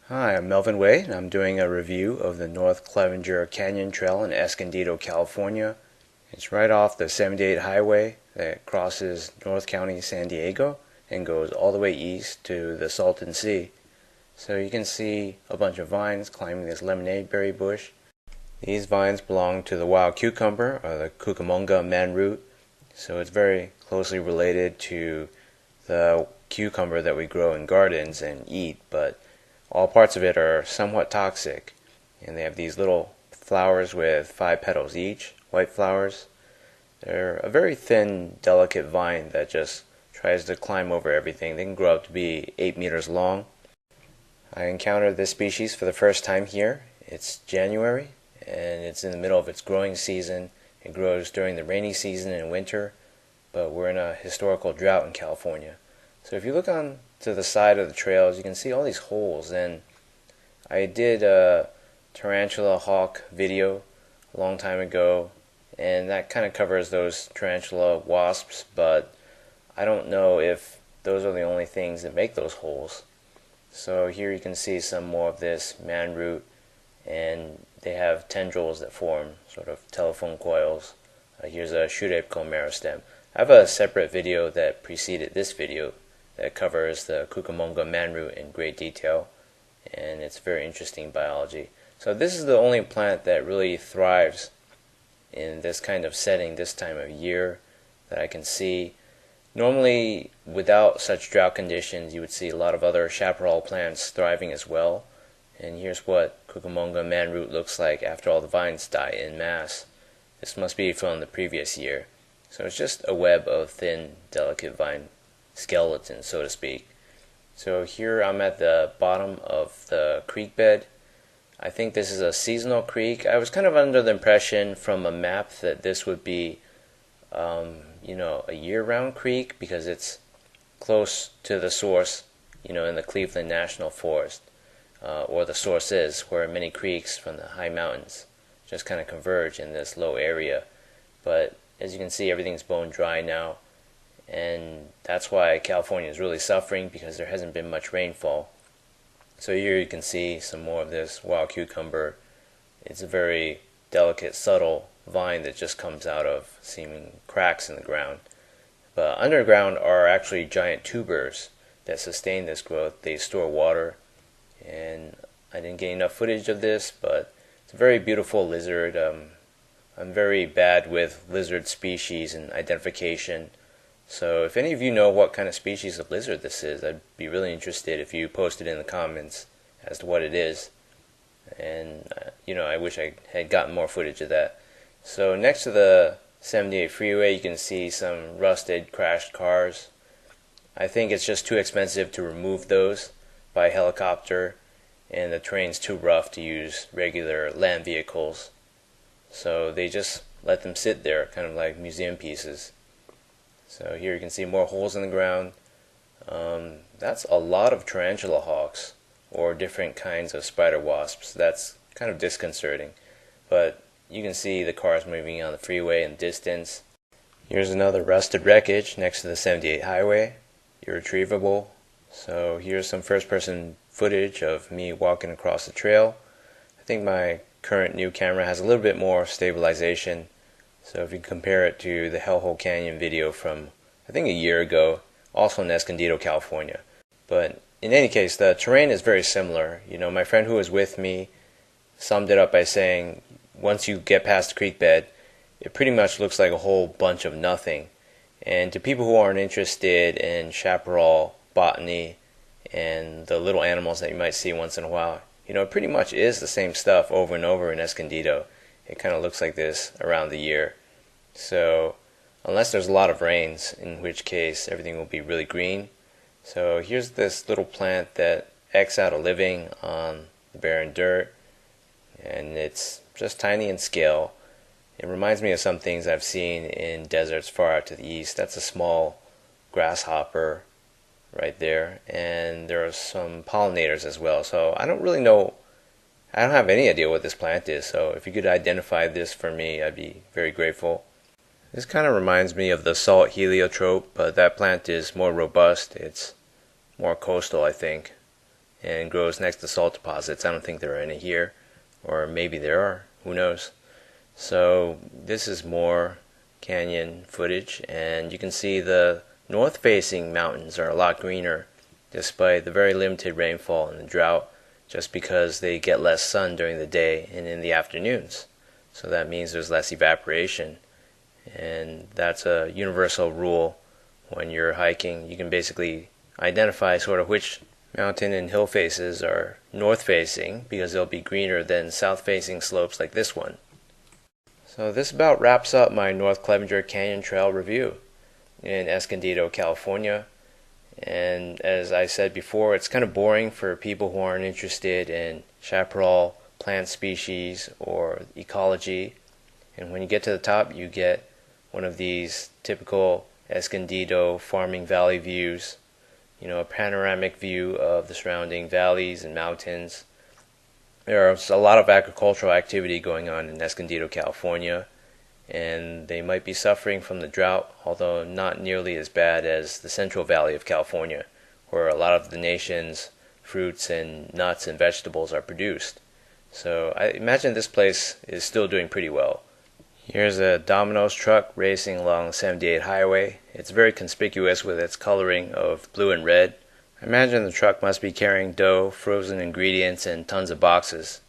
Hi, I'm Melvin Way, and I'm doing a review of the North Clevenger Canyon Trail in Escondido, California. It's right off the 78 highway that crosses North County, San Diego, and goes all the way east to the Salton Sea. So you can see a bunch of vines climbing this lemonade berry bush. These vines belong to the wild cucumber, or the Cucamonga manroot, so it's very closely related to the cucumber that we grow in gardens and eat, but all parts of it are somewhat toxic, and they have these little flowers with 5 petals each, white flowers. They're a very thin, delicate vine that just tries to climb over everything. They can grow up to be 8 meters long. I encountered this species for the first time here. It's January, and it's in the middle of its growing season. It grows during the rainy season in winter, but we're in a historical drought in California. So if you look on to the side of the trails, you can see all these holes, and I did a tarantula hawk video a long time ago, and that kind of covers those tarantula wasps, but I don't know if those are the only things that make those holes. So here you can see some more of this manroot, and they have tendrils that form sort of telephone coils. Here's a shoot apical meristem. I have a separate video that preceded this video that covers the Cucamonga manroot in great detail, and it's very interesting biology. So this is the only plant that really thrives in this kind of setting this time of year that I can see. Normally, without such drought conditions, you would see a lot of other chaparral plants thriving as well. And here's what Cucamonga manroot looks like after all the vines die en masse. This must be from the previous year. So it's just a web of thin, delicate vine skeleton, so to speak. So here I'm at the bottom of the creek bed. I think this is a seasonal creek. I was kind of under the impression from a map that this would be a year-round creek because it's close to the source, in the Cleveland National Forest, or the source is where many creeks from the high mountains just kind of converge in this low area. But as you can see, everything's bone dry now, and that's why California is really suffering, because there hasn't been much rainfall. So here you can see some more of this wild cucumber. It's a very delicate, subtle vine that just comes out of seeming cracks in the ground. But underground are actually giant tubers that sustain this growth. They store water, and I didn't get enough footage of this, but it's a very beautiful lizard. I'm very bad with lizard species and identification. So if any of you know what kind of species of lizard this is, I'd be really interested if you posted in the comments as to what it is. And, I wish I had gotten more footage of that. So next to the 78 freeway, you can see some rusted, crashed cars. I think it's just too expensive to remove those by helicopter, and the terrain's too rough to use regular land vehicles. So they just let them sit there, kind of like museum pieces. So here you can see more holes in the ground. That's a lot of tarantula hawks, or different kinds of spider wasps. That's kind of disconcerting. But you can see the cars moving on the freeway in the distance. Here's another rusted wreckage next to the 78 highway, irretrievable. So here's some first-person footage of me walking across the trail. I think my current new camera has a little bit more stabilization. So if you compare it to the Hellhole Canyon video from, I think, a year ago, also in Escondido, California. But in any case, the terrain is very similar. My friend who was with me summed it up by saying, once you get past the creek bed, it pretty much looks like a whole bunch of nothing. And to people who aren't interested in chaparral botany and the little animals that you might see once in a while, it pretty much is the same stuff over and over in Escondido. It kind of looks like this around the year. So unless there's a lot of rains, in which case everything will be really green. So here's this little plant that ekes out a living on the barren dirt, and it's just tiny in scale. It reminds me of some things I've seen in deserts far out to the east. That's a small grasshopper right there, and there are some pollinators as well. So I don't really know, I don't have any idea what this plant is, so if you could identify this for me, I'd be very grateful. This kind of reminds me of the salt heliotrope, but that plant is more robust. It's more coastal, I think. and grows next to salt deposits. I don't think there are any here, or maybe there are, who knows. So this is more canyon footage, and you can see the north-facing mountains are a lot greener despite the very limited rainfall and the drought, just because they get less sun during the day and in the afternoons. So that means there's less evaporation, and that's a universal rule when you're hiking. You can basically identify sort of which mountain and hill faces are north-facing because they'll be greener than south-facing slopes like this one. So this about wraps up my North Clevenger Canyon Trail review in Escondido, California. And as I said before, it's kind of boring for people who aren't interested in chaparral plant species or ecology. And when you get to the top, you get one of these typical Escondido farming valley views, a panoramic view of the surrounding valleys and mountains. There's a lot of agricultural activity going on in Escondido, California, and they might be suffering from the drought, although not nearly as bad as the Central Valley of California, where a lot of the nation's fruits and nuts and vegetables are produced. So I imagine this place is still doing pretty well. Here's a Domino's truck racing along the 78 highway. It's very conspicuous with its coloring of blue and red. I imagine the truck must be carrying dough, frozen ingredients, and tons of boxes.